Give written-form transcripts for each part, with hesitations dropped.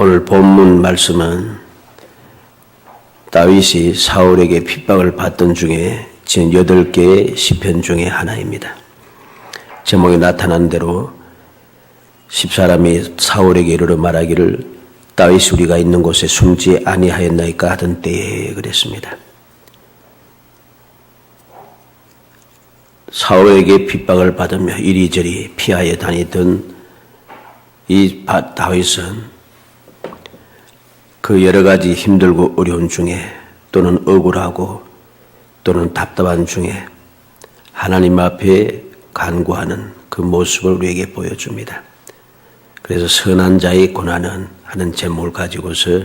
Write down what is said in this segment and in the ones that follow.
오늘 본문 말씀은 다윗이 사울에게 핍박을 받던 중에 지은 8개의 시편 중에 하나입니다. 제목에 나타난 대로 10사람이 사울에게 이르러 말하기를 다윗이 우리가 있는 곳에 숨지 아니하였나이까 하던 때에 그랬습니다. 사울에게 핍박을 받으며 이리저리 피하여 다니던 이 다윗은 그 여러 가지 힘들고 어려운 중에 또는 억울하고 또는 답답한 중에 하나님 앞에 간구하는 그 모습을 우리에게 보여줍니다. 그래서 선한 자의 고난은 하는 제목을 가지고서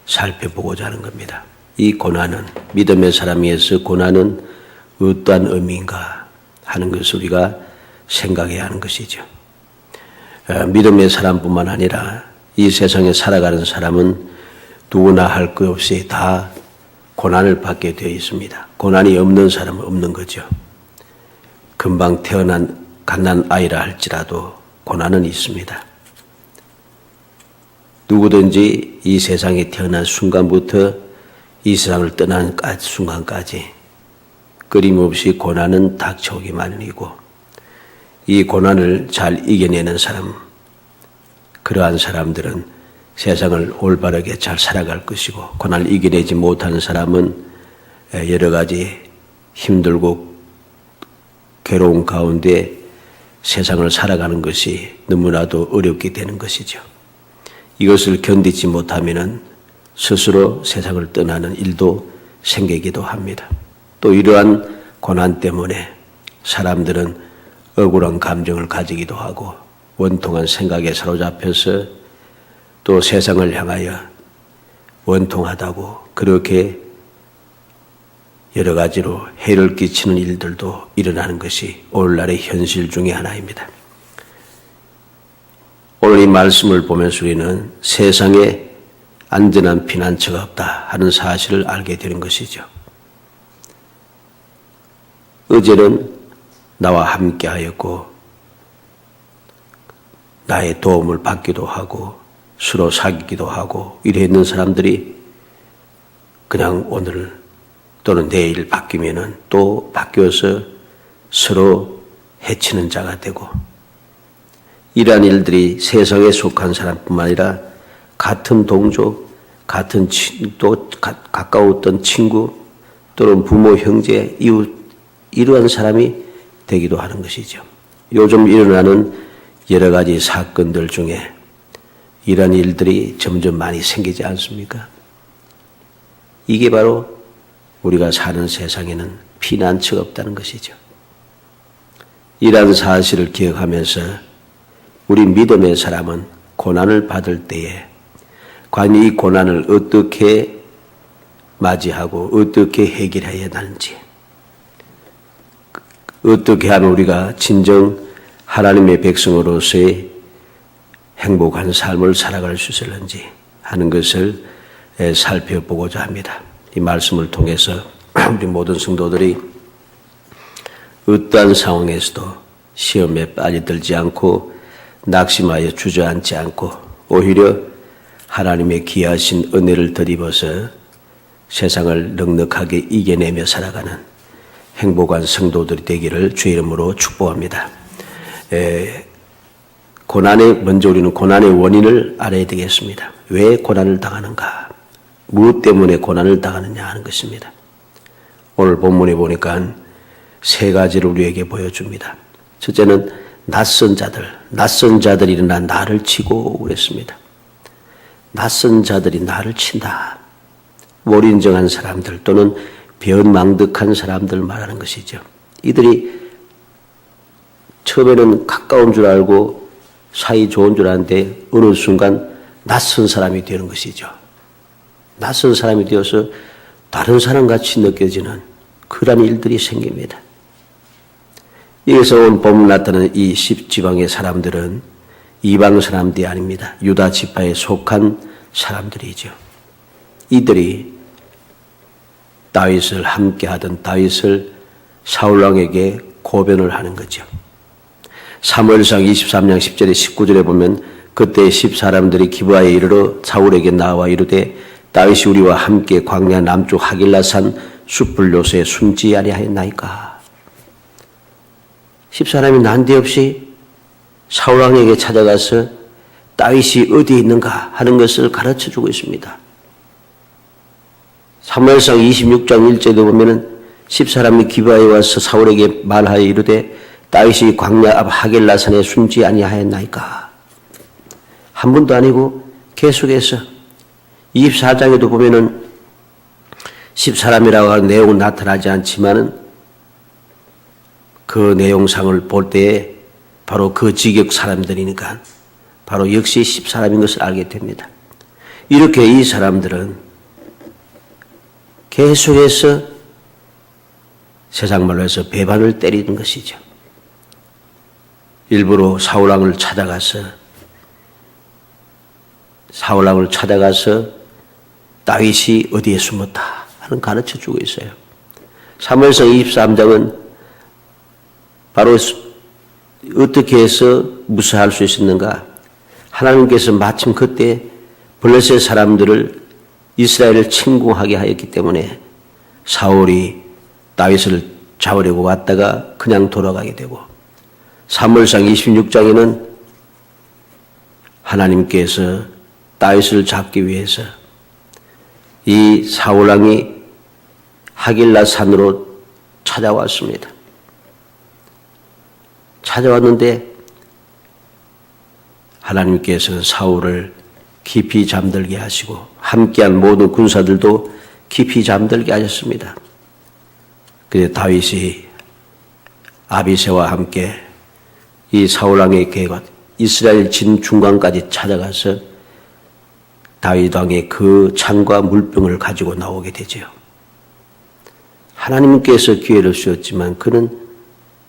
살펴보고자 하는 겁니다. 이 고난은, 믿음의 사람에서 고난은 어떠한 의미인가 하는 것을 우리가 생각해야 하는 것이죠. 믿음의 사람뿐만 아니라 이 세상에 살아가는 사람은 누구나 할 것 없이 다 고난을 받게 되어 있습니다. 고난이 없는 사람은 없는 거죠. 금방 태어난 갓난아이라 할지라도 고난은 있습니다. 누구든지 이 세상에 태어난 순간부터 이 세상을 떠나는 순간까지 끊임없이 고난은 닥쳐오기 마련이고, 이 고난을 잘 이겨내는 사람, 그러한 사람들은 세상을 올바르게 잘 살아갈 것이고, 고난을 이겨내지 못하는 사람은 여러 가지 힘들고 괴로운 가운데 세상을 살아가는 것이 너무나도 어렵게 되는 것이죠. 이것을 견디지 못하면 스스로 세상을 떠나는 일도 생기기도 합니다. 또 이러한 고난 때문에 사람들은 억울한 감정을 가지기도 하고 원통한 생각에 사로잡혀서 또 세상을 향하여 원통하다고 그렇게 여러 가지로 해를 끼치는 일들도 일어나는 것이 오늘날의 현실 중에 하나입니다. 오늘 이 말씀을 보면서 우리는 세상에 안전한 피난처가 없다 하는 사실을 알게 되는 것이죠. 어제는 나와 함께 하였고 나의 도움을 받기도 하고 서로 사귀기도 하고 이래 있는 사람들이 그냥 오늘 또는 내일 바뀌면은 또 바뀌어서 서로 해치는 자가 되고, 이러한 일들이 세상에 속한 사람뿐만 아니라 같은 동족, 같은 또 가까웠던 친구 또는 부모, 형제, 이웃, 이러한 사람이 되기도 하는 것이죠. 요즘 일어나는 여러 가지 사건들 중에 이런 일들이 점점 많이 생기지 않습니까? 이게 바로 우리가 사는 세상에는 피난처가 없다는 것이죠. 이러한 사실을 기억하면서 우리 믿음의 사람은 고난을 받을 때에 과연 이 고난을 어떻게 맞이하고 어떻게 해결해야 하는지, 어떻게 하면 우리가 진정 하나님의 백성으로서의 행복한 삶을 살아갈 수 있을는지 하는 것을 살펴보고자 합니다. 이 말씀을 통해서 우리 모든 성도들이 어떠한 상황에서도 시험에 빠져들지 않고 낙심하여 주저앉지 않고 오히려 하나님의 귀하신 은혜를 덧입어서 세상을 넉넉하게 이겨내며 살아가는 행복한 성도들이 되기를 주의 이름으로 축복합니다. 먼저 우리는 고난의 원인을 알아야 되겠습니다. 왜 고난을 당하는가? 무엇 때문에 고난을 당하느냐 하는 것입니다. 오늘 본문에 보니까 세 가지를 우리에게 보여줍니다. 첫째는 낯선 자들이 일어나 나를 치고 그랬습니다. 낯선 자들이 나를 친다. 몰인정한 사람들 또는 변망덕한 사람들 말하는 것이죠. 이들이 처음에는 가까운 줄 알고 사이 좋은 줄 아는데 어느 순간 낯선 사람이 되는 것이죠. 낯선 사람이 되어서 다른 사람같이 느껴지는 그런 일들이 생깁니다. 여기서 온 본문 나타나는 이 10지방의 사람들은 이방 사람들이 아닙니다. 유다 지파에 속한 사람들이죠. 이들이 다윗을 함께하던 다윗을 사울왕에게 고변을 하는 거죠. 사무엘상 23장 10절에 19절에 보면 그때 10사람들이 기브아에 이르러 사울에게 나와 이르되 다윗이 우리와 함께 광야 남쪽 하길라산 숯불 요새에 숨지 아니하였나이까. 10사람이 난데없이 사울왕에게 찾아가서 다윗이 어디에 있는가 하는 것을 가르쳐주고 있습니다. 사무엘상 26장 1절에 보면은 10사람이 기브아에 와서 사울에게 말하여 이르되 다윗이 광야 앞 하길라산에 숨지 아니하였나이까. 한 번도 아니고 계속해서 24장에도 보면은 10사람이라고 하는 내용은 나타나지 않지만은 그 내용상을 볼 때에 바로 그 지역 사람들이니까 바로 역시 10사람인 것을 알게 됩니다. 이렇게 이 사람들은 계속해서 세상 말로 해서 배반을 때리는 것이죠. 일부러 사울왕을 찾아가서 다윗이 어디에 숨었다 하는 가르쳐주고 있어요. 사무엘상 23장은 바로 어떻게 해서 무사할 수 있었는가. 하나님께서 마침 그때 블레셋 사람들을 이스라엘을 침공하게 하였기 때문에 사울이 다윗을 잡으려고 왔다가 그냥 돌아가게 되고, 사무엘상 26장에는 하나님께서 다윗을 잡기 위해서 이 사울왕이 하길라 산으로 찾아왔습니다. 찾아왔는데 하나님께서는 사울을 깊이 잠들게 하시고 함께한 모든 군사들도 깊이 잠들게 하셨습니다. 그래서 다윗이 아비새와 함께 이 사울왕의 계획 이스라엘 진 중간까지 찾아가서 다윗 왕의 그 창과 물병을 가지고 나오게 되죠. 하나님께서 기회를 주었지만 그는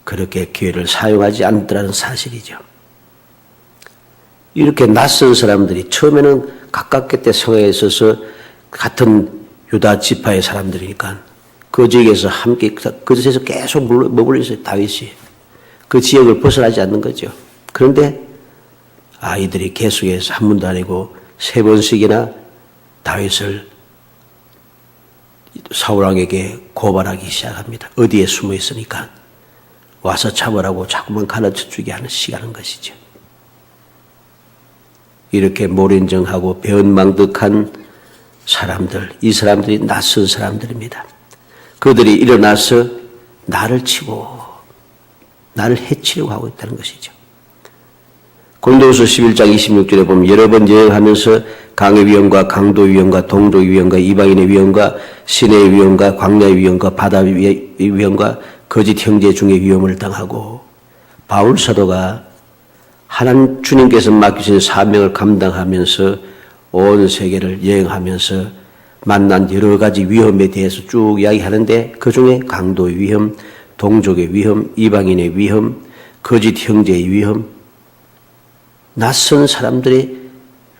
그렇게 기회를 사용하지 않더라는 사실이죠. 이렇게 낯선 사람들이 처음에는 가깝게 성에 있어서 같은 유다 지파의 사람들이니까 그 지역에서 함께 그 지역에서 계속 머물러 있어요. 다윗이 그 지역을 벗어나지 않는 거죠. 그런데 아이들이 계속해서 한 번도 아니고 3번씩이나 다윗을 사울왕에게 고발하기 시작합니다. 어디에 숨어 있으니까 와서 잡으라고 자꾸만 가르쳐주게 하는 것이죠. 이렇게 몰인정하고 배은망덕한 사람들, 이 사람들이 낯선 사람들입니다. 그들이 일어나서 나를 치고 나를 해치려고 하고 있다는 것이죠. 고린도후서 11장 26절에 보면 여러 번 여행하면서 강의 위험과 강도 위험과 동족 위험과 이방인의 위험과 시내의 위험과 광야의 위험과 바다 위험과 거짓 형제 중의 위험을 당하고, 바울 사도가 하나님 주님께서 맡기신 사명을 감당하면서 온 세계를 여행하면서 만난 여러 가지 위험에 대해서 쭉 이야기하는데 그 중에 강도의 위험, 동족의 위험, 이방인의 위험, 거짓 형제의 위험, 낯선 사람들의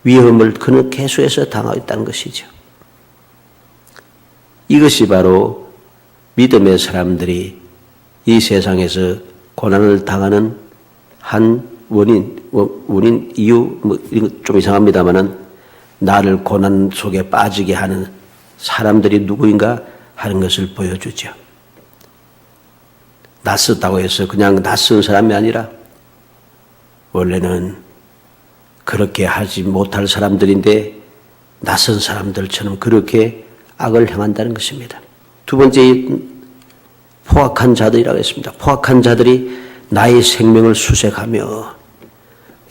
위험을 그는 계속해서 당하고 있다는 것이죠. 이것이 바로 믿음의 사람들이 이 세상에서 고난을 당하는 한 원인, 이유, 좀 이상합니다만은 나를 고난 속에 빠지게 하는 사람들이 누구인가 하는 것을 보여주죠. 낯섰다고 해서 그냥 낯선 사람이 아니라 원래는 그렇게 하지 못할 사람들인데 낯선 사람들처럼 그렇게 악을 행한다는 것입니다. 두 번째, 포악한 자들이라고 했습니다. 포악한 자들이 나의 생명을 수색하며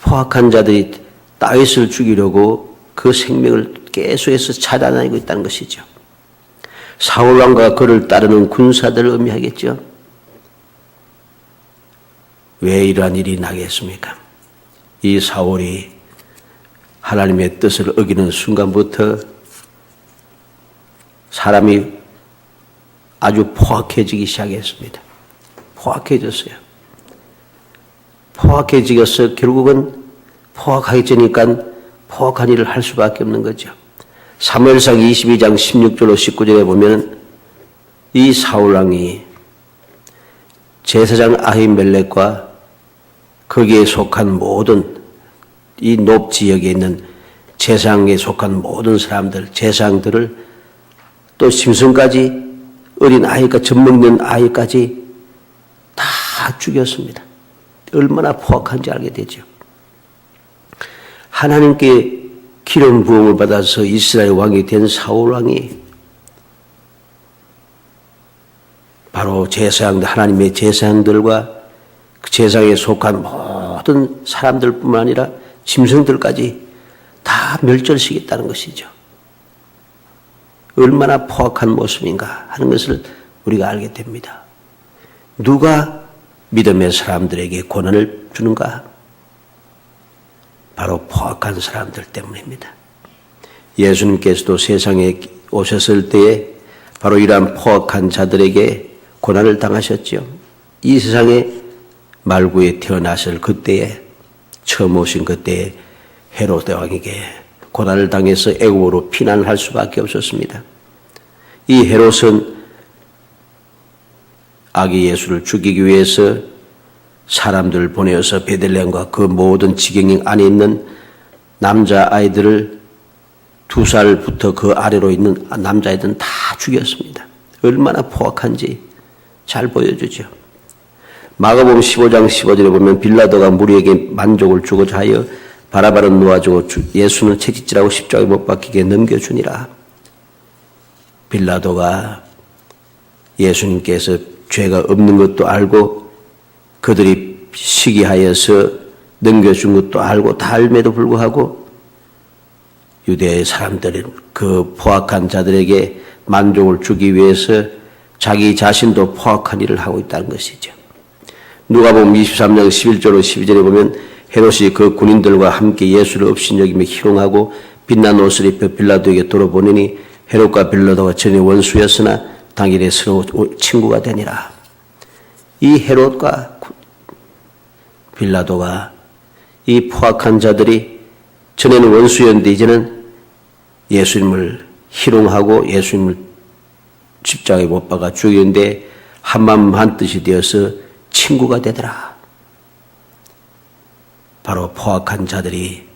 포악한 자들이 다윗을 죽이려고 그 생명을 계속해서 찾아다니고 있다는 것이죠. 사울왕과 그를 따르는 군사들을 의미하겠죠. 왜 이러한 일이 나겠습니까? 이 사울이 하나님의 뜻을 어기는 순간부터 사람이 아주 포악해지기 시작했습니다. 포악해졌어요. 포악해지겠어 결국은 포악해지니까 포악한 일을 할 수밖에 없는 거죠. 사무엘상 22장 16절로 19절에 보면 이 사울왕이 제사장 아히멜렉과 거기에 속한 모든 이 높 지역에 있는 재상에 속한 모든 사람들, 재상들을 또 심성까지 어린 아이가 젖먹는 아이까지 다 죽였습니다. 얼마나 포악한지 알게 되죠. 하나님께 기름 부음을 받아서 이스라엘 왕이 된 사울 왕이 바로 제사장들, 하나님의 제사장들과 그 제사장에 속한 모든 사람들뿐만 아니라 짐승들까지 다 멸절시켰다는 것이죠. 얼마나 포악한 모습인가 하는 것을 우리가 알게 됩니다. 누가 믿음의 사람들에게 고난을 주는가? 바로 포악한 사람들 때문입니다. 예수님께서도 세상에 오셨을 때에 바로 이러한 포악한 자들에게 고난을 당하셨죠. 이 세상에 말구에 태어났을 그때에 처음 오신 그때에 헤로데 왕에게 고난을 당해서 애굽으로 피난할 수밖에 없었습니다. 이 헤롯은 아기 예수를 죽이기 위해서 사람들을 보내어서 베들레헴과 그 모든 지경령 안에 있는 남자아이들을 2살부터 그 아래로 있는 남자아이들은 다 죽였습니다. 얼마나 포악한지 잘 보여주죠. 마가복음 15장 15절에 보면 빌라도가 무리에게 만족을 주고자 하여 바라바를 놓아주고 예수는 채찍질하고 십자가에 못 박히게 넘겨주니라. 빌라도가 예수님께서 죄가 없는 것도 알고 그들이 시기하여서 넘겨준 것도 알고 다 알매도 불구하고 유대의 사람들은 그 포악한 자들에게 만족을 주기 위해서 자기 자신도 포악한 일을 하고 있다는 것이죠. 누가복음 23장 11절로 12절에 보면 헤롯이 그 군인들과 함께 예수를 업신여기며 희롱하고 빛난 옷을 입혀 빌라도에게 돌아보내니 헤롯과 빌라도가 전에 원수였으나 당일에 서로 친구가 되니라. 이 헤롯과 빌라도가 이 포악한 자들이 전에는 원수였는데 이제는 예수님을 희롱하고 예수님을 십자가에 못 박아 죽였는데 한마음 한뜻이 되어서 친구가 되더라. 바로 포악한 자들이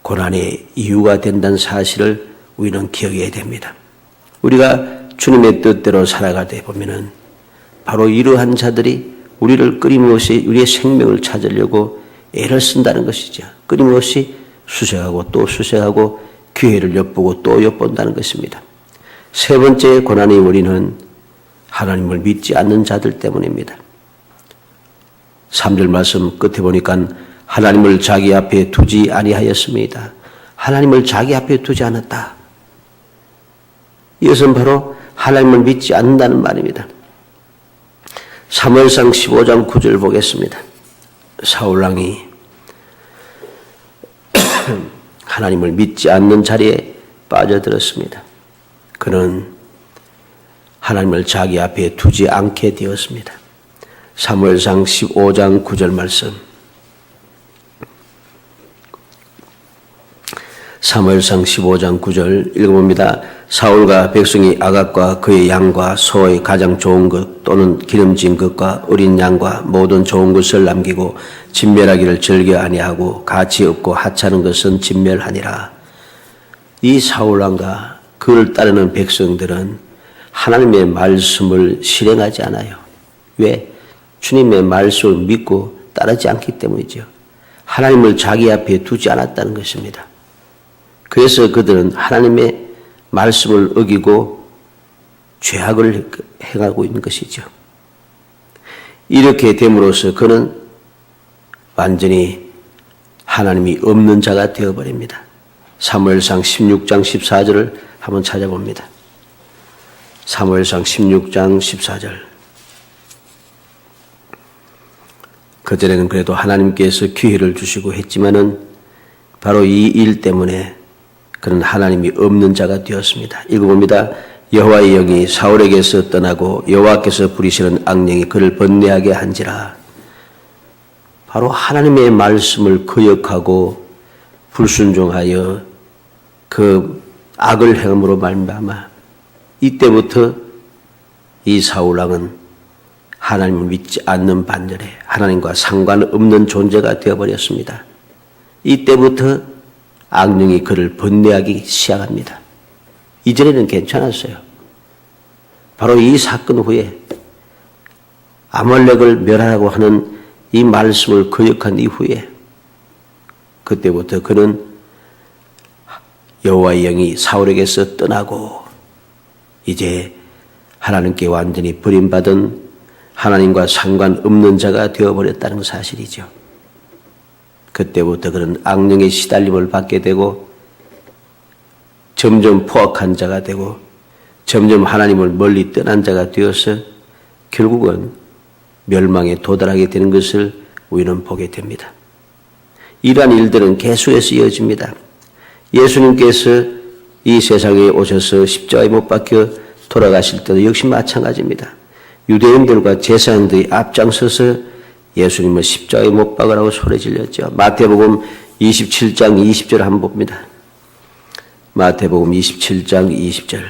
고난의 이유가 된다는 사실을 우리는 기억해야 됩니다. 우리가 주님의 뜻대로 살아갈 때 보면은 바로 이러한 자들이 우리를 끊임없이 우리의 생명을 찾으려고 애를 쓴다는 것이죠. 끊임없이 수색하고 또 수색하고 기회를 엿보고 또 엿본다는 것입니다. 세 번째 고난의 원인은 하나님을 믿지 않는 자들 때문입니다. 3절 말씀 끝에 보니까 하나님을 자기 앞에 두지 아니하였습니다. 하나님을 자기 앞에 두지 않았다. 이것은 바로 하나님을 믿지 않는다는 말입니다. 사무엘상 15장 9절 보겠습니다. 사울왕이 하나님을 믿지 않는 자리에 빠져들었습니다. 그는 하나님을 자기 앞에 두지 않게 되었습니다. 사무엘상 15장 9절 말씀. 사무엘상 15장 9절 읽어봅니다. 사울과 백성이 아각과 그의 양과 소의 가장 좋은 것 또는 기름진 것과 어린 양과 모든 좋은 것을 남기고 진멸하기를 즐겨 아니하고 가치 없고 하찮은 것은 진멸하니라. 이 사울왕과 그를 따르는 백성들은 하나님의 말씀을 실행하지 않아요. 왜? 주님의 말씀을 믿고 따르지 않기 때문이죠. 하나님을 자기 앞에 두지 않았다는 것입니다. 그래서 그들은 하나님의 말씀을 어기고 죄악을 행하고 있는 것이죠. 이렇게 됨으로써 그는 완전히 하나님이 없는 자가 되어버립니다. 사무엘상 16장 14절을 한번 찾아봅니다. 사무엘상 16장 14절. 그전에는 그래도 하나님께서 기회를 주시고 했지만은 바로 이 일 때문에 그는 하나님이 없는 자가 되었습니다. 읽어봅니다. 여호와의 영이 사울에게서 떠나고 여호와께서 부리시는 악령이 그를 번뇌하게 한지라. 바로 하나님의 말씀을 거역하고 불순종하여 그 악을 행함으로 말미암아 이때부터 이 사울왕은 하나님을 믿지 않는 반열에 하나님과 상관없는 존재가 되어버렸습니다. 이때부터 악령이 그를 번뇌하기 시작합니다. 이전에는 괜찮았어요. 바로 이 사건 후에 아말렉을 멸하라고 하는 이 말씀을 거역한 이후에 그때부터 그는 여호와의 영이 사울에게서 떠나고 이제 하나님께 완전히 버림받은 하나님과 상관없는 자가 되어버렸다는 사실이죠. 그때부터 그는 악령의 시달림을 받게 되고 점점 포악한 자가 되고 점점 하나님을 멀리 떠난 자가 되어서 결국은 멸망에 도달하게 되는 것을 우리는 보게 됩니다. 이러한 일들은 계속해서 이어집니다. 예수님께서 이 세상에 오셔서 십자가에 못 박혀 돌아가실 때도 역시 마찬가지입니다. 유대인들과 제사장들이 앞장서서 예수님을 십자가에 못 박으라고 소리 질렀죠. 마태복음 27장 20절 한번 봅니다. 마태복음 27장 20절.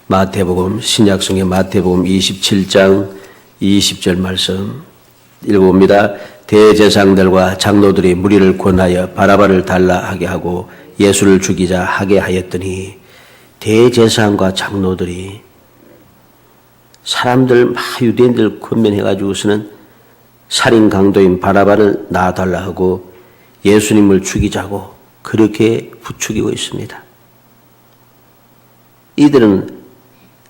마태복음 신약성의 마태복음 27장 20절 말씀 읽어봅니다. 대제사장들과 장로들이 무리를 권하여 바라바를 달라 하게 하고 예수를 죽이자 하게 하였더니 대제사장과 장로들이 사람들 막 유대인들 권면해가지고서는 살인 강도인 바라바를 놔달라 하고 예수님을 죽이자고 그렇게 부추기고 있습니다. 이들은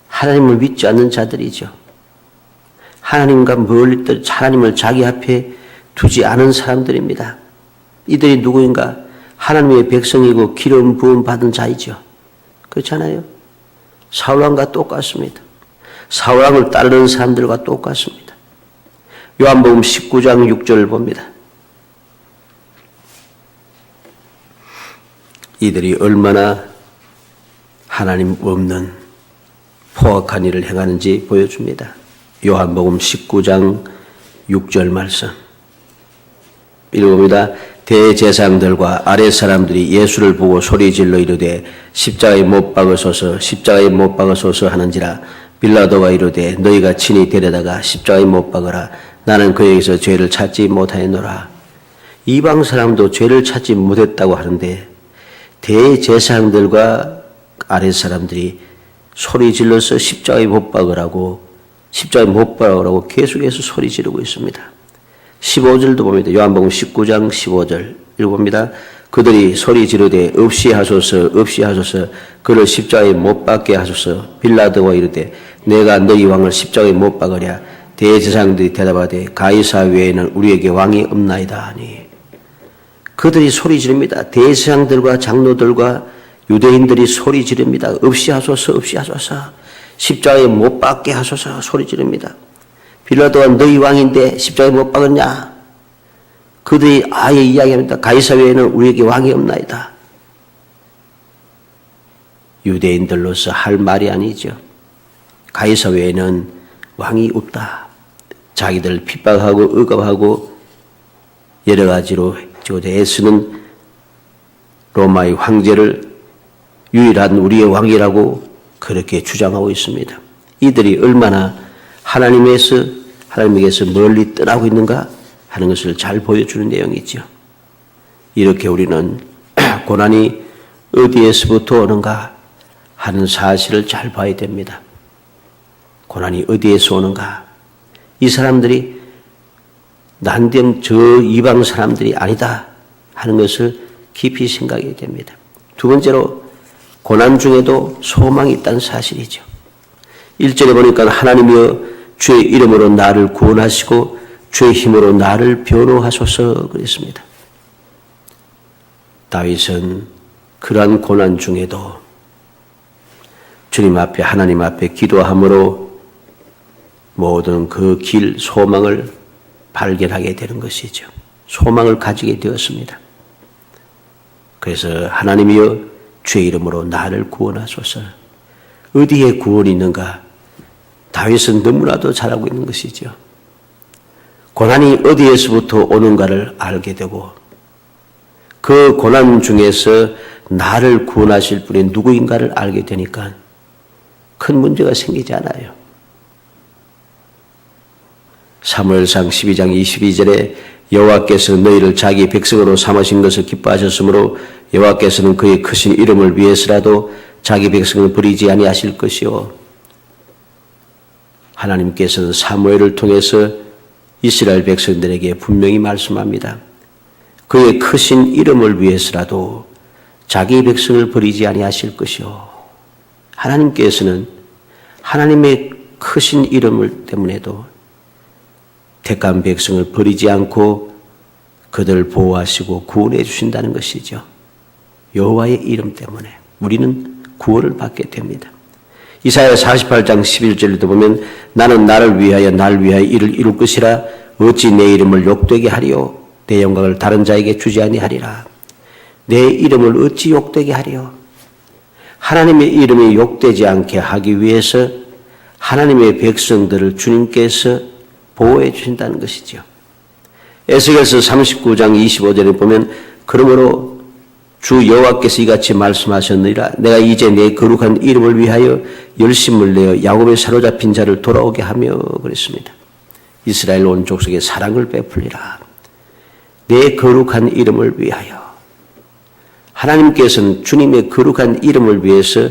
하나님을 믿지 않는 자들이죠. 하나님과 멀리 떨어져 하나님을 자기 앞에 두지 않은 사람들입니다. 이들이 누구인가? 하나님의 백성이고 기름 부음 받은 자이죠. 그렇잖아요. 사울왕과 똑같습니다. 사울왕을 따르는 사람들과 똑같습니다. 요한복음 19장 6절을 봅니다. 이들이 얼마나 하나님 없는 포악한 일을 행하는지 보여줍니다. 요한복음 19장 6절 말씀 읽어봅니다. 대제사장들과 아랫 사람들이 예수를 보고 소리질러 이르되 십자가에 못 박으소서 십자가에 못 박으소서 하는지라 빌라도가 이르되 너희가 친히 데려다가 십자가에 못 박으라 나는 그에게서 죄를 찾지 못하였노라. 이방 사람도 죄를 찾지 못했다고 하는데 대제사장들과 아랫 사람들이 소리 질러서 십자가에 못 박으라고 십자가에 못 박으라고 계속해서 소리 지르고 있습니다. 15절도 봅니다. 요한복음 19장 15절 읽어봅니다. 그들이 소리 지르되 없이 하소서 없이 하소서 그를 십자가에 못 박게 하소서. 빌라도가 이르되 내가 너희 왕을 십자가에 못 박으랴. 대제사장들이 대답하되 가이사 외에는 우리에게 왕이 없나이다 하니. 그들이 소리 지릅니다. 대제사장들과 장로들과 유대인들이 소리 지릅니다. 없이 하소서 없이 하소서 십자가에 못 박게 하소서 소리 지릅니다. 빌라도가 너희 왕인데 십자가에 못 박았냐? 그들이 아예 이야기합니다. 가이사 외에는 우리에게 왕이 없나이다. 유대인들로서 할 말이 아니죠. 가이사 외에는 왕이 없다. 자기들 핍박하고 억압하고 여러 가지로 애쓰는 로마의 황제를 유일한 우리의 왕이라고 그렇게 주장하고 있습니다. 이들이 얼마나 하나님에게서 멀리 떠나고 있는가 하는 것을 잘 보여주는 내용이죠. 이렇게 우리는 고난이 어디에서부터 오는가 하는 사실을 잘 봐야 됩니다. 고난이 어디에서 오는가? 이 사람들이 난데없는 저 이방 사람들이 아니다 하는 것을 깊이 생각해야 됩니다. 두 번째로 고난 중에도 소망이 있다는 사실이죠. 1절에 보니까 하나님이여 주의 이름으로 나를 구원하시고 주의 힘으로 나를 변호하소서 그랬습니다. 다윗은 그러한 고난 중에도 주님 앞에 하나님 앞에 기도함으로 모든 그 길 소망을 발견하게 되는 것이죠. 소망을 가지게 되었습니다. 그래서 하나님이여 주의 이름으로 나를 구원하소서. 어디에 구원이 있는가? 다윗은 너무나도 잘하고 있는 것이죠. 고난이 어디에서부터 오는가를 알게 되고 그 고난 중에서 나를 구원하실 분이 누구인가를 알게 되니까 큰 문제가 생기지 않아요. 사무엘상 12장 22절에 여호와께서 너희를 자기 백성으로 삼으신 것을 기뻐하셨으므로 여호와께서는 그의 크신 이름을 위해서라도 자기 백성을 버리지 아니하실 것이요. 하나님께서는 사무엘을 통해서 이스라엘 백성들에게 분명히 말씀합니다. 그의 크신 이름을 위해서라도 자기 백성을 버리지 아니하실 것이요. 하나님께서는 하나님의 크신 이름을 때문에도 택한 백성을 버리지 않고 그들을 보호하시고 구원해 주신다는 것이죠. 여호와의 이름 때문에 우리는 구원을 받게 됩니다. 이사야 48장 11절에도 보면 나는 나를 위하여 이를 이룰 것이라 어찌 내 이름을 욕되게 하리요 내 영광을 다른 자에게 주지 아니하리라. 내 이름을 어찌 욕되게 하리요. 하나님의 이름이 욕되지 않게 하기 위해서 하나님의 백성들을 주님께서 보호해 주신다는 것이죠. 에스겔서 39장 25절에 보면 그러므로 주 여호와께서 이같이 말씀하셨느니라. 내가 이제 내 거룩한 이름을 위하여 열심을 내어 야곱에 사로잡힌 자를 돌아오게 하며 그랬습니다. 이스라엘 온 족속에 사랑을 베풀리라. 내 거룩한 이름을 위하여. 하나님께서는 주님의 거룩한 이름을 위해서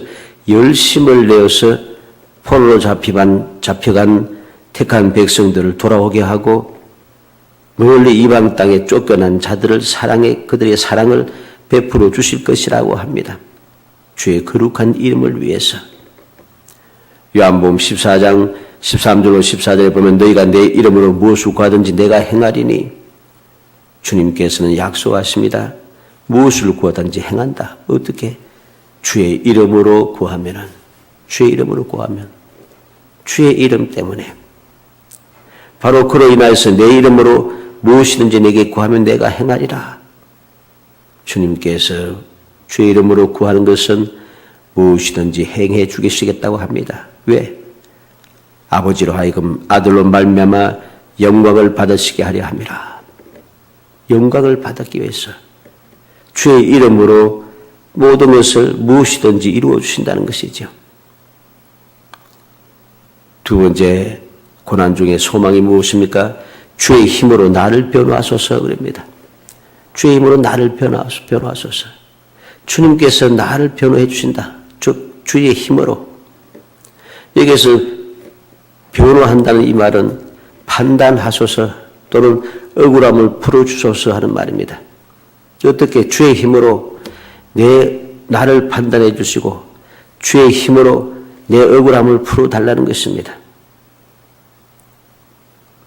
열심을 내어서 포로로 잡혀간 택한 백성들을 돌아오게 하고 멀리 이방 땅에 쫓겨난 자들을 그들의 사랑을 베풀어 주실 것이라고 합니다. 주의 거룩한 이름을 위해서. 요한복음 14장 13절로 14절에 보면 너희가 내 이름으로 무엇을 구하든지 내가 행하리니 주님께서는 약속하십니다. 무엇을 구하든지 행한다. 어떻게? 주의 이름으로 구하면 주의 이름 때문에 바로 그로 인하여서 내 이름으로 무엇이든지 내게 구하면 내가 행하리라. 주님께서 주의 이름으로 구하는 것은 무엇이든지 행해 주시겠다고 합니다. 왜? 아버지로 하여금 아들로 말미암아 영광을 받으시게 하려 함이라. 영광을 받기 위해서 주의 이름으로 모든 것을 무엇이든지 이루어 주신다는 것이죠. 두 번째 고난 중에 소망이 무엇입니까? 주의 힘으로 나를 변화하소서 그럽니다. 주의 힘으로 나를 변화하소서. 주님께서 나를 변화해 주신다. 즉 주의 힘으로. 여기서 변화한다는 이 말은 판단하소서 또는 억울함을 풀어주소서 하는 말입니다. 어떻게? 주의 힘으로 나를 판단해 주시고 주의 힘으로 내 억울함을 풀어달라는 것입니다.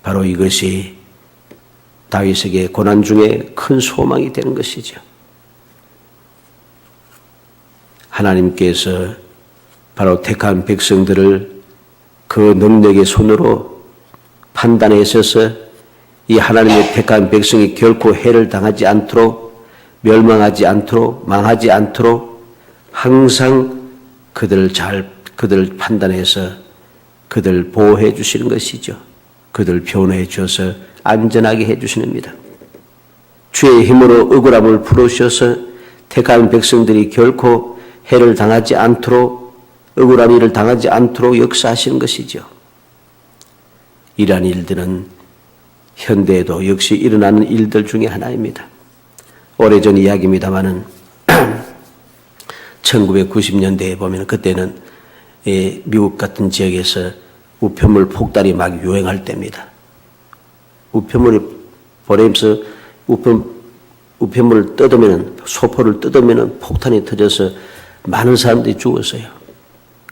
바로 이것이 다윗에게 고난 중에 큰 소망이 되는 것이죠. 하나님께서 바로 택한 백성들을 그 능력의 손으로 판단하셔서 이 하나님의 택한 백성이 결코 해를 당하지 않도록 멸망하지 않도록 망하지 않도록 항상 그들을 판단해서 그들을 보호해 주시는 것이죠. 그들을 변호해 주셔서 안전하게 해 주십니다. 주의 힘으로 억울함을 풀어주셔서 택한 백성들이 결코 해를 당하지 않도록 억울한 일을 당하지 않도록 역사하시는 것이죠. 이러한 일들은 현대에도 역시 일어나는 일들 중에 하나입니다. 오래전 이야기입니다마는 1990년대에 보면 그때는 미국 같은 지역에서 우편물 폭탄이 막 유행할 때입니다. 우편물이 보내면서 우편물을 소포를 뜯으면 폭탄이 터져서 많은 사람들이 죽었어요.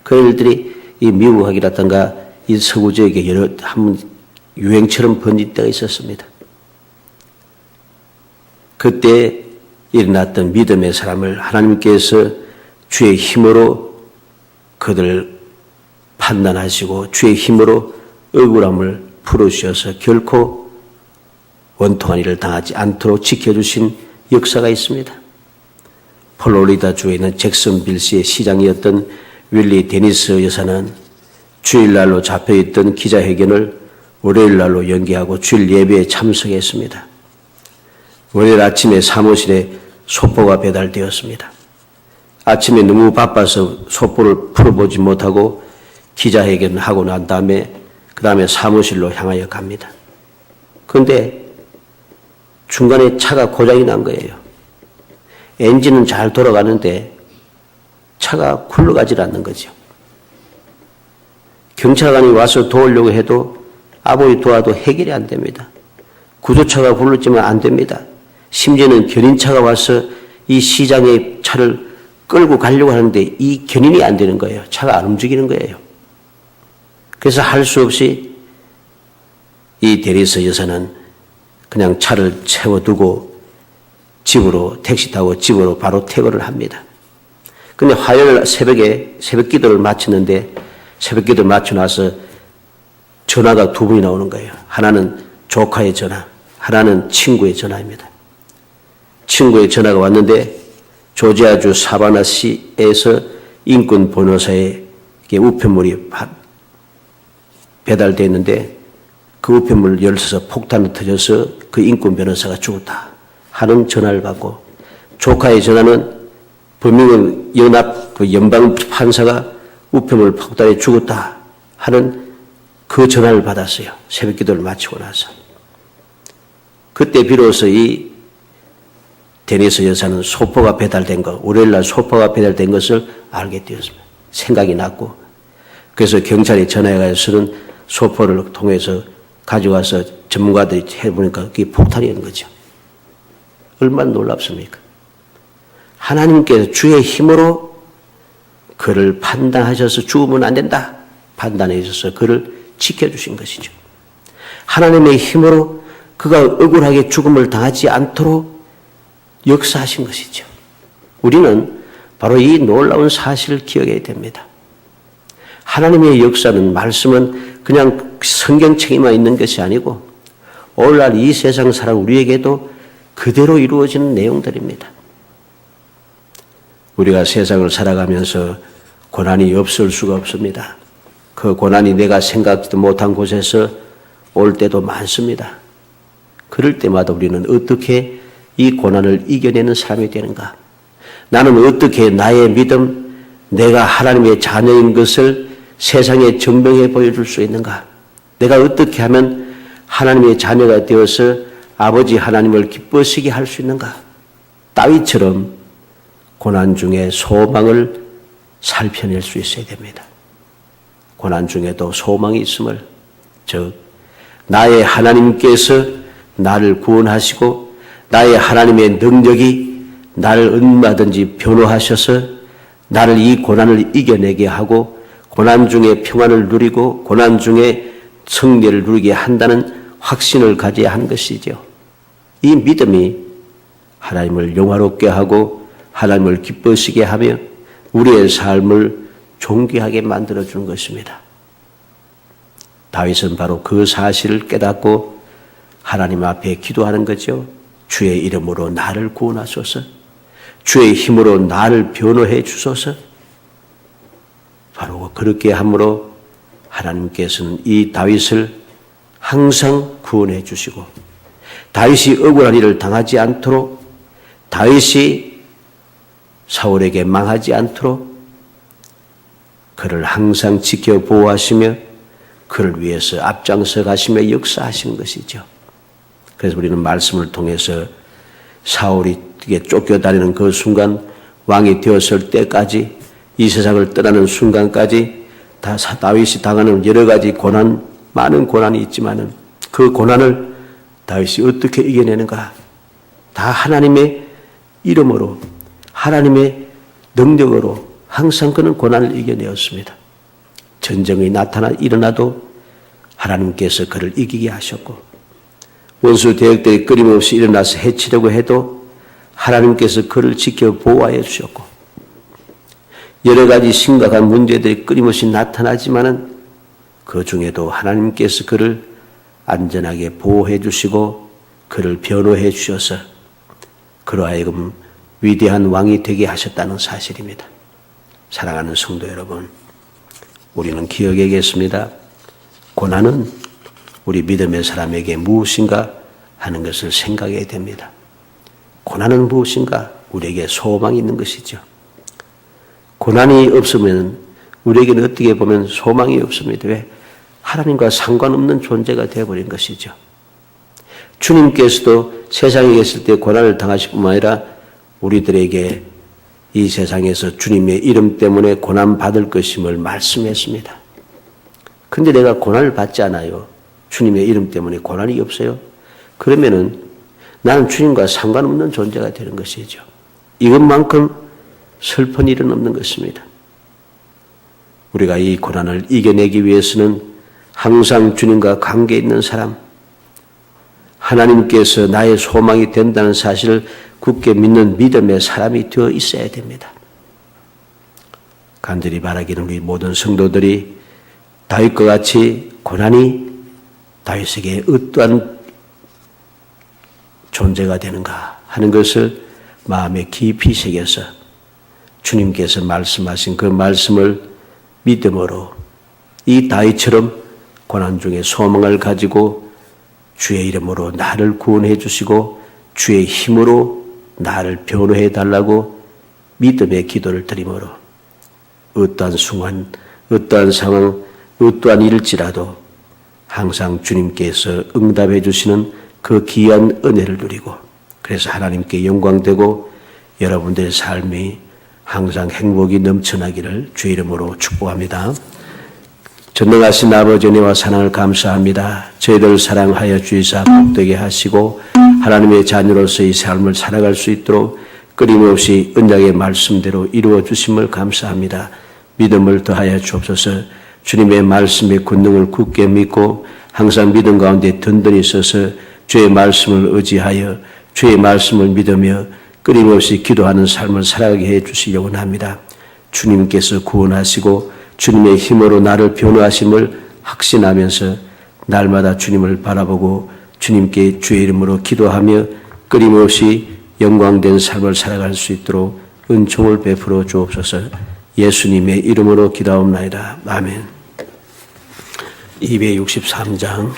그 일들이 이 미국이라든가 이 서구 지역에 한번 유행처럼 번질 때가 있었습니다. 그때 일어났던 믿음의 사람을 하나님께서 주의 힘으로 그들을 판단하시고 주의 힘으로 억울함을 풀어주셔서 결코 원통한 일을 당하지 않도록 지켜주신 역사가 있습니다. 플로리다 주에 있는 잭슨빌시의 시장이었던 윌리 데니스 여사는 주일날로 잡혀있던 기자회견을 월요일날로 연기하고 주일 예배에 참석했습니다. 월요일 아침에 사무실에 소포가 배달되었습니다. 아침에 너무 바빠서 소포를 풀어보지 못하고 기자회견을 하고 난 다음에 그 다음에 사무실로 향하여 갑니다. 그런데 중간에 차가 고장이 난 거예요. 엔진은 잘 돌아가는데 차가 굴러가질 않는 거죠. 경찰관이 와서 도우려고 해도 아무리 도와도 해결이 안 됩니다. 구조차가 불렀지만 안 됩니다. 심지어는 견인차가 와서 이 시장의 차를 끌고 가려고 하는데 이 견인이 안 되는 거예요. 차가 안 움직이는 거예요. 그래서 할 수 없이 이 대리서 여사는 그냥 차를 채워두고 집으로 택시 타고 집으로 바로 퇴근을 합니다. 근데 화요일 새벽에 새벽 기도를 마쳤는데 새벽 기도를 마치고 나서 전화가 두 번이나 오는 거예요. 하나는 조카의 전화, 하나는 친구의 전화입니다. 친구의 전화가 왔는데 조지아주 사바나시에서 인권 변호사에게 우편물이 배달되어 있는데 그 우편물 열어서 폭탄이 터져서 그 인권 변호사가 죽었다 하는 전화를 받고, 조카의 전화는 버밍엄 연합 그 연방 판사가 우편물 폭탄에 죽었다 하는 그 전화를 받았어요. 새벽 기도를 마치고 나서. 그때 비로소 이 데니스 여사는 소포가 배달된 것, 월요일날 소포가 배달된 것을 알게 되었습니다. 생각이 났고, 그래서 경찰에 전화해가지고는 소포를 통해서 가져와서 전문가들이 해보니까 그게 폭탄이었는 거죠. 얼마나 놀랍습니까? 하나님께서 주의 힘으로 그를 판단하셔서 죽으면 안 된다 판단해 주셔서 그를 지켜주신 것이죠. 하나님의 힘으로 그가 억울하게 죽음을 당하지 않도록 역사하신 것이죠. 우리는 바로 이 놀라운 사실을 기억해야 됩니다. 하나님의 역사는, 말씀은 그냥 성경책에만 있는 것이 아니고 오늘날 이 세상 살아가는 우리에게도 그대로 이루어지는 내용들입니다. 우리가 세상을 살아가면서 고난이 없을 수가 없습니다. 그 고난이 내가 생각지도 못한 곳에서 올 때도 많습니다. 그럴 때마다 우리는 어떻게 이 고난을 이겨내는 사람이 되는가? 나는 어떻게 나의 믿음, 내가 하나님의 자녀인 것을 세상에 증명해 보여줄 수 있는가? 내가 어떻게 하면 하나님의 자녀가 되어서 아버지 하나님을 기쁘시게 할 수 있는가? 다윗처럼 고난 중에 소망을 살펴낼 수 있어야 됩니다. 고난 중에도 소망이 있음을, 즉 나의 하나님께서 나를 구원하시고 나의 하나님의 능력이 나를 얼마든지 변호하셔서 나를 이 고난을 이겨내게 하고 고난 중에 평안을 누리고 고난 중에 승리를 누리게 한다는 확신을 가져야 하는 것이죠. 이 믿음이 하나님을 영화롭게 하고 하나님을 기쁘시게 하며 우리의 삶을 존귀하게 만들어주는 것입니다. 다윗은 바로 그 사실을 깨닫고 하나님 앞에 기도하는 거죠. 주의 이름으로 나를 구원하소서, 주의 힘으로 나를 변호해 주소서. 바로 그렇게 함으로 하나님께서는 이 다윗을 항상 구원해 주시고 다윗이 억울한 일을 당하지 않도록, 다윗이 사울에게 망하지 않도록 그를 항상 지켜 보호하시며 그를 위해서 앞장서 가시며 역사하시는 것이죠. 그래서 우리는 말씀을 통해서 사울이 쫓겨다니는 그 순간, 왕이 되었을 때까지, 이 세상을 떠나는 순간까지 다 다윗이 당하는 여러 가지 고난, 많은 고난이 있지만은 그 고난을 다윗이 어떻게 이겨내는가? 다 하나님의 이름으로, 하나님의 능력으로 항상 그는 고난을 이겨내었습니다. 전쟁이 일어나도 하나님께서 그를 이기게 하셨고, 원수 대적들이 끊임없이 일어나서 해치려고 해도 하나님께서 그를 지켜 보호하여 주셨고, 여러 가지 심각한 문제들이 끊임없이 나타나지만은 그 중에도 하나님께서 그를 안전하게 보호해 주시고 그를 변호해 주셔서 그로 하여금 위대한 왕이 되게 하셨다는 사실입니다. 사랑하는 성도 여러분, 우리는 기억해야겠습니다. 고난은 우리 믿음의 사람에게 무엇인가 하는 것을 생각해야 됩니다. 고난은 무엇인가? 우리에게 소망이 있는 것이죠. 고난이 없으면 우리에게는 어떻게 보면 소망이 없습니다. 왜? 하나님과 상관없는 존재가 되어버린 것이죠. 주님께서도 세상에 계실 때 고난을 당하실 뿐만 아니라 우리들에게 이 세상에서 주님의 이름 때문에 고난받을 것임을 말씀했습니다. 근데 내가 고난을 받지 않아요. 주님의 이름 때문에 고난이 없어요. 그러면은 나는 주님과 상관없는 존재가 되는 것이죠. 이것만큼 슬픈 일은 없는 것입니다. 우리가 이 고난을 이겨내기 위해서는 항상 주님과 관계 있는 사람, 하나님께서 나의 소망이 된다는 사실을 굳게 믿는 믿음의 사람이 되어 있어야 됩니다. 간절히 바라기는 우리 모든 성도들이 다윗과 같이 고난이 다윗에게 어떠한 존재가 되는가 하는 것을 마음에 깊이 새겨서 주님께서 말씀하신 그 말씀을 믿음으로 이 다윗처럼 고난 중에 소망을 가지고 주의 이름으로 나를 구원해 주시고 주의 힘으로 나를 변호해 달라고 믿음의 기도를 드림으로 어떠한 순간, 어떠한 상황, 어떠한 일일지라도 항상 주님께서 응답해 주시는 그 귀한 은혜를 누리고 그래서 하나님께 영광되고 여러분들의 삶이 항상 행복이 넘쳐나기를 주의 이름으로 축복합니다. 전능하신 아버지 은혜와 사랑을 감사합니다. 저희들 사랑하여 주의사 복되게 하시고 하나님의 자녀로서의 삶을 살아갈 수 있도록 끊임없이 언약의 말씀대로 이루어 주심을 감사합니다. 믿음을 더하여 주옵소서. 주님의 말씀의 권능을 굳게 믿고 항상 믿음 가운데 든든히 서서 주의 말씀을 의지하여 주의 말씀을 믿으며 끊임없이 기도하는 삶을 살아가게 해 주시려고 합니다. 주님께서 구원하시고 주님의 힘으로 나를 변호하심을 확신하면서 날마다 주님을 바라보고 주님께 주의 이름으로 기도하며 끊임없이 영광된 삶을 살아갈 수 있도록 은총을 베풀어 주옵소서. 예수님의 이름으로 기도하옵나이다. 아멘. 263장